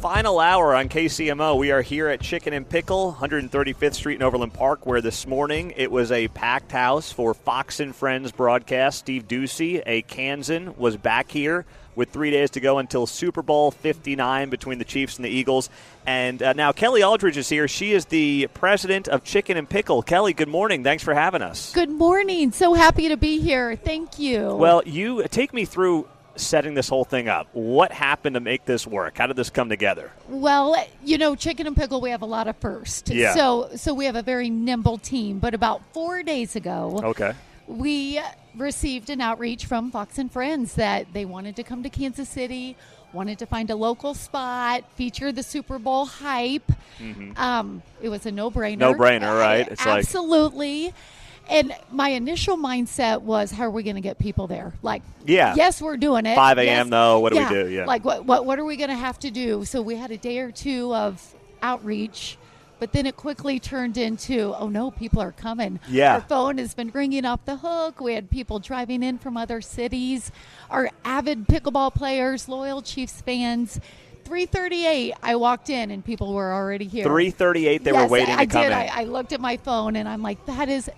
Final hour on KCMO. We are here at Chicken N Pickle, 135th Street in Overland Park, where this morning it was a packed house for Fox and Friends broadcast. Steve Ducey, a Kansan, was back here with 3 days to go until Super Bowl 59 between the Chiefs and the Eagles. And now Kelly Alldredge is here. She is the president of Chicken N Pickle. Kelly, good morning. Thanks for having us. Good morning. So happy to be here. Thank you. Well, you take me through setting this whole thing up. What happened to make this work? How did this come together? Well, Chicken N Pickle, we have a lot of firsts. Yeah. So we have a very nimble team. But about 4 days ago, we received an outreach from Fox and Friends that they wanted to come to Kansas City, wanted to find a local spot, feature the Super Bowl hype. Mm-hmm. It was a no-brainer. No-brainer, right? It's absolutely. And my initial mindset was, how are we going to get people there? Yes, we're doing it. 5 a.m. though, what do we do? Yeah. What are we going to have to do? So we had a day or two of outreach, but then it quickly turned into, oh no, people are coming. Yeah. Our phone has been ringing off the hook. We had people driving in from other cities. Our avid pickleball players, loyal Chiefs fans. 3:38, I walked in and people were already here. 3:38, they were waiting to come in. I looked at my phone and I'm like, that is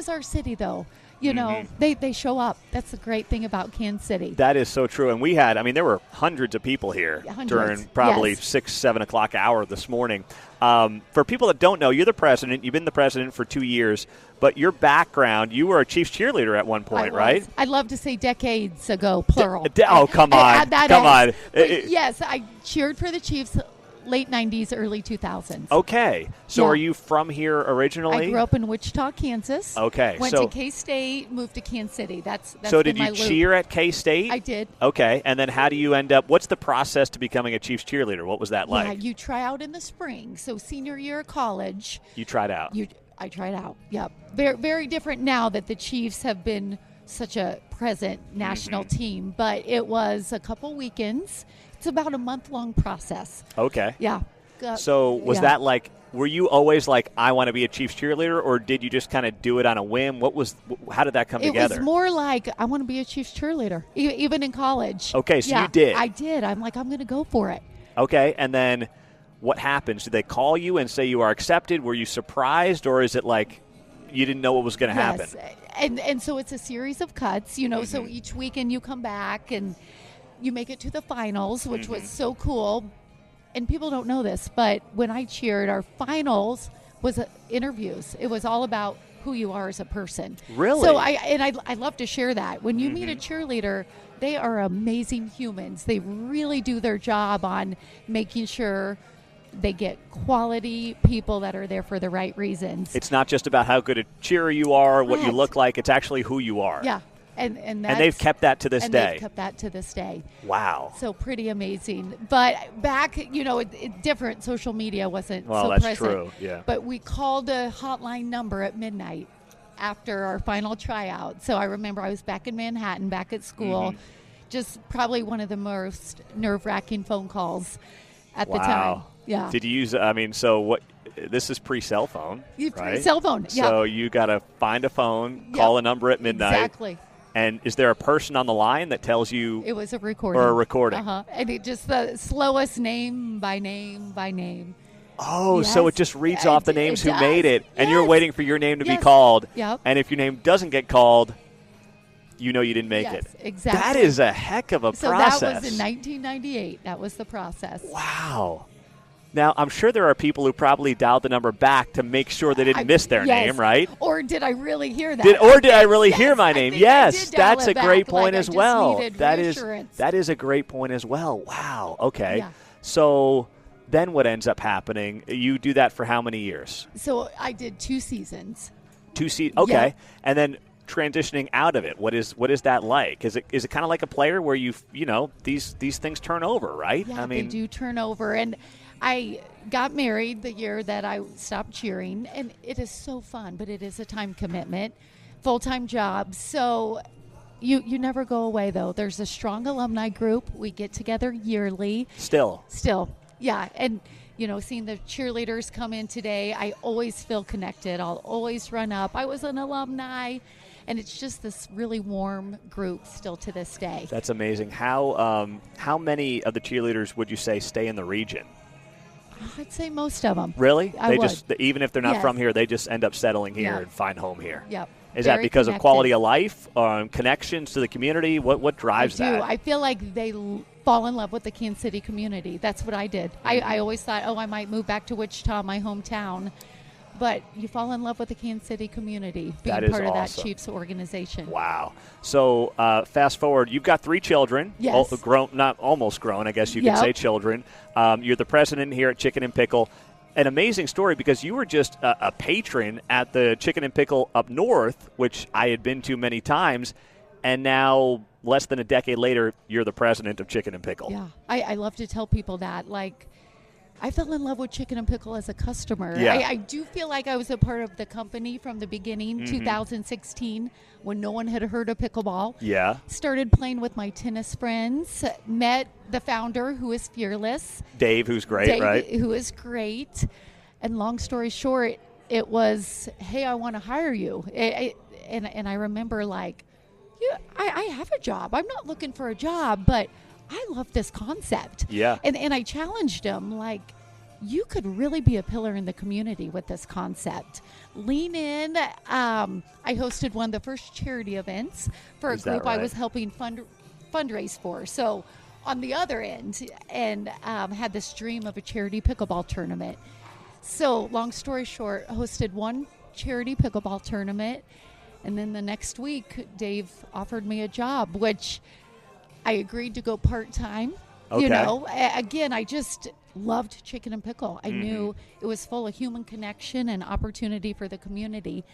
our city though. They show up. That's the great thing about Kansas City. That is so true. And we had, there were hundreds of people here during probably 6, 7 o'clock hour this morning. For people that don't know, you're the president. You've been the president for 2 years. But your background, you were a Chiefs cheerleader at one point, right? I'd love to say decades ago, plural. Come on. Come on. Yes, I cheered for the Chiefs late 90s, early 2000s. Okay. So are you from here originally? I grew up in Wichita, Kansas. Okay. Went to K-State, moved to Kansas City. That's so did you cheer at K-State? I did. Okay. And then how do you end up, what's the process to becoming a Chiefs cheerleader? What was that like? Yeah, you try out in the spring. So senior year of college. You tried out. I tried out. Yep. Very, very different now that the Chiefs have been such a present national team. But it was a couple weekends. It's about a month-long process. Okay. Yeah. So was that like, were you always like, I want to be a Chiefs cheerleader, or did you just kind of do it on a whim? How did that come together? It was more like, I want to be a Chiefs cheerleader, even in college. Okay, so you did. I did. I'm like, I'm going to go for it. Okay, and then what happens? Did they call you and say you are accepted? Were you surprised, or is it like you didn't know what was going to happen? And so it's a series of cuts, so each weekend you come back and you make it to the finals, which was so cool. And people don't know this, but when I cheered, our finals was interviews. It was all about who you are as a person. Really? So I love to share that. When you meet a cheerleader, they are amazing humans. They really do their job on making sure they get quality people that are there for the right reasons. It's not just about how good a cheerer you are, what you look like. It's actually who you are. Yeah. And they've kept that to this day. They've kept that to this day. Wow. So pretty amazing. But back, different. Social media wasn't so that's present. true. Yeah. But we called a hotline number at midnight after our final tryout. So I remember I was back in Manhattan, back at school. Just probably one of the most nerve-wracking phone calls at the time. Yeah. Did you use? So what? This is pre-cell phone, right? Pre-cell phone. Yeah. So you got to find a phone, call a number at midnight. Exactly. And is there a person on the line that tells you? It was a recording. Or a recording. And it just the slowest name by name by name. Oh, so it just reads off the names who made it, and you're waiting for your name to be called. Yep. And if your name doesn't get called, you know you didn't make it. Exactly. That is a heck of a process. So that was in 1998. That was the process. Wow. Now, I'm sure there are people who probably dialed the number back to make sure they didn't miss their name, right? Or did I really hear that? Did I really hear my name? Yes, that's a great point as well. That is a great point as well. Wow. Okay. Yeah. So then what ends up happening? You do that for how many years? So I did 2 seasons. 2 seasons. Okay. Yeah. And then transitioning out of it, what is that like? Is it kind of like a player where these things turn over, right? Yeah, they do turn over. And I got married the year that I stopped cheering, and it is so fun, but it is a time commitment, full-time job. So you never go away, though. There's a strong alumni group. We get together yearly. Still. Yeah. And, seeing the cheerleaders come in today, I always feel connected. I'll always run up. I was an alumni. And it's just this really warm group still to this day. That's amazing. How many of the cheerleaders would you say stay in the region? I'd say most of them. Really? I would. Even if they're not Yes. from here, they just end up settling here Yeah. and find home here. Yep. Is Very that because connected. of quality of life, connections to the community? What drives I do. that? I feel like they fall in love with the Kansas City community. That's what I did. I always thought, I might move back to Wichita, my hometown. But you fall in love with the Kansas City community, being That is part of that awesome. Chiefs organization. Wow. So fast forward, you've got 3 children. Yes. Grown, not almost grown, I guess you could Yep. say children. You're the president here at Chicken N Pickle. An amazing story because you were just a patron at the Chicken N Pickle up north, which I had been to many times, and now less than a decade later, you're the president of Chicken N Pickle. Yeah, I love to tell people that. Like, I fell in love with Chicken N Pickle as a customer. Yeah. I do feel like I was a part of the company from the beginning, 2016, when no one had heard of pickleball. Yeah. Started playing with my tennis friends, met the founder, who is fearless. Dave, who's great, Dave, right? who is great. And long story short, it was, hey, I want to hire you. And I remember, like, I have a job. I'm not looking for a job, but I love this concept. Yeah. And I challenged him, like, you could really be a pillar in the community with this concept. Lean in. I hosted one of the first charity events for a Is that group I right? was helping fundraise for. So on the other end, and had this dream of a charity pickleball tournament. So long story short, hosted one charity pickleball tournament. And then the next week, Dave offered me a job, which I agreed to go part-time. Okay. You know, again, I just loved Chicken N Pickle. I knew it was full of human connection and opportunity for the community.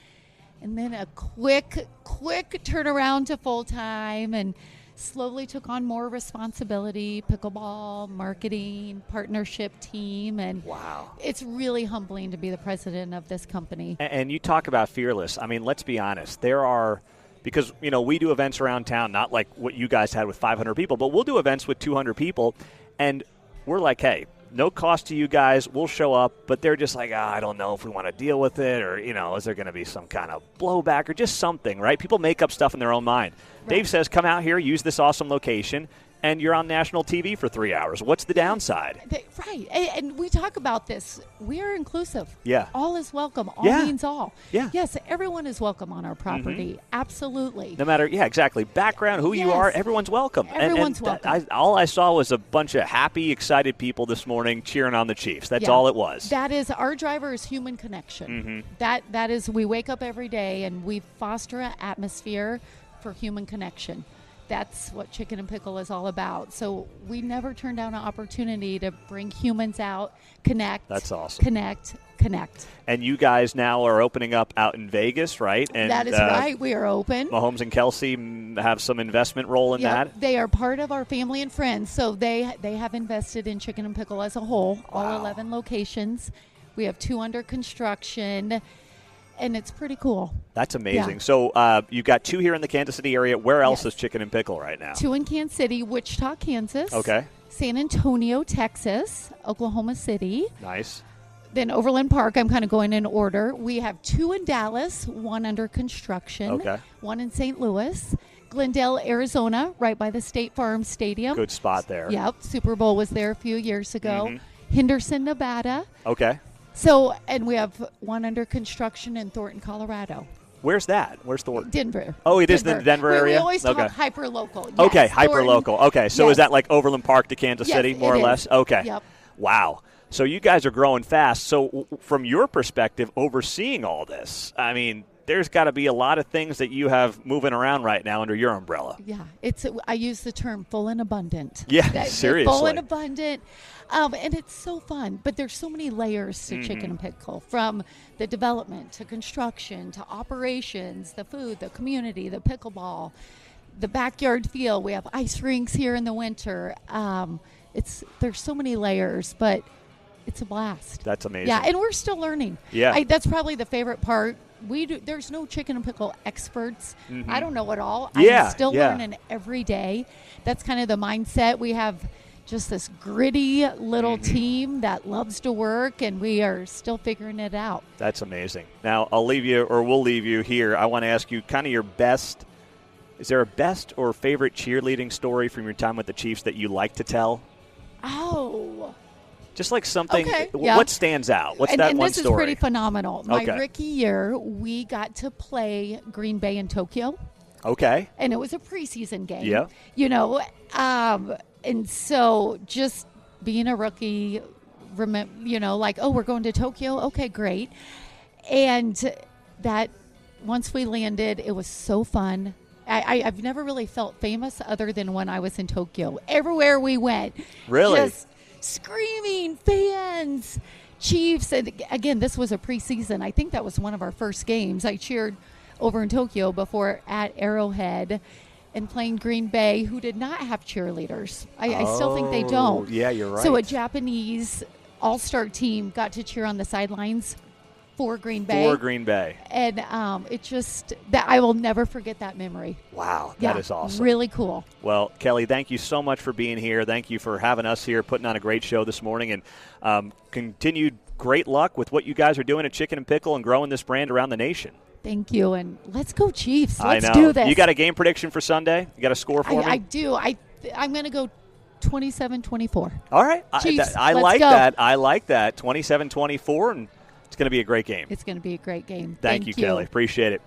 And then a quick turnaround to full-time, and slowly took on more responsibility, pickleball, marketing, partnership team. And Wow. it's really humbling to be the president of this company. And you talk about fearless. I mean, let's be honest. There are, because, you know, we do events around town, not like what you guys had with 500 people, but we'll do events with 200 people. And we're like, hey, no cost to you guys. We'll show up. But they're just like, I don't know if we want to deal with it, or, you know, is there going to be some kind of blowback or just something, right? People make up stuff in their own mind. Right. Dave says, come out here, use this awesome location, and you're on national TV for 3 hours. What's the downside? Right. And we talk about this. We are inclusive. Yeah. All is welcome. All Yeah. means all. Yeah. Yes, everyone is welcome on our property. Absolutely. No matter, yeah, exactly. Background, who you Yes. are, everyone's welcome. Everyone's welcome. All I saw was a bunch of happy, excited people this morning cheering on the Chiefs. That's Yeah. all it was. That is, our driver is human connection. That is, we wake up every day and we foster an atmosphere for human connection. That's what Chicken N Pickle is all about. So we never turn down an opportunity to bring humans out, connect. That's awesome. Connect. And you guys now are opening up out in Vegas, right? And That is right. We are open. Mahomes and Kelsey have some investment role in that. They are part of our family and friends. So they have invested in Chicken N Pickle as a whole, all 11 locations. We have 2 under construction. And it's pretty cool. That's amazing. Yeah. So you've got 2 here in the Kansas City area. Where else Yes. is Chicken N Pickle right now? 2 in Kansas City, Wichita, Kansas. Okay. San Antonio, Texas, Oklahoma City. Nice. Then Overland Park, I'm kind of going in order. We have 2 in Dallas, 1 under construction. Okay. 1 in St. Louis. Glendale, Arizona, right by the State Farm Stadium. Good spot there. Yep. Super Bowl was there a few years ago. Henderson, Nevada. Okay. So, and we have 1 under construction in Thornton, Colorado. Where's that? Where's the Denver. Oh, it is the Denver area? We always talk Okay. hyper-local. Yes, Okay, Thornton. hyper-local. Okay, so Yes. is that like Overland Park to Kansas Yes, City, more it or less? is. Okay. Yep. Wow. So you guys are growing fast. So from your perspective, overseeing all this, I mean, there's got to be a lot of things that you have moving around right now under your umbrella. Yeah, I use the term full and abundant. Yeah, seriously. Full and abundant. And it's so fun. But there's so many layers to Chicken N Pickle, from the development to construction to operations, the food, the community, the pickleball, the backyard feel. We have ice rinks here in the winter. There's so many layers, but it's a blast. That's amazing. Yeah, and we're still learning. Yeah. That's probably the favorite part. There's no Chicken N Pickle experts. I don't know it all. Yeah, I'm still yeah. learning every day. That's kind of the mindset. We have just this gritty little team that loves to work, and we are still figuring it out. That's amazing. Now, we'll leave you here. I want to ask you kind of your best. Is there a best or favorite cheerleading story from your time with the Chiefs that you like to tell? Oh. Just like something. Okay, yeah. What stands out? What's that and one this story? is pretty phenomenal. My Okay. rookie year, we got to play Green Bay in Tokyo. Okay. And it was a preseason game. Yeah. And so just being a rookie, like, oh, we're going to Tokyo. Okay, great. And that once we landed, it was so fun. I've never really felt famous other than when I was in Tokyo. Everywhere we went. Really? Just screaming, fans, Chiefs. And again, this was a preseason. I think that was one of our first games. I cheered over in Tokyo before at Arrowhead and playing Green Bay, who did not have cheerleaders. I still think they don't. Yeah, you're right. So a Japanese all-star team got to cheer on the sidelines for Green Bay. And it just, that I will never forget that memory. Wow, that is awesome. Really cool. Well, Kelly, thank you so much for being here. Thank you for having us here, putting on a great show this morning, and continued great luck with what you guys are doing at Chicken N Pickle and growing this brand around the nation. Thank you, and let's go Chiefs. Let's do this. You got a game prediction for Sunday? You got a score for me? I do. I'm going to go 27-24. All right. Chiefs, I like that. I like that. 27-24, and it's going to be a great game. It's going to be a great game. Thank you, Kelly. Appreciate it.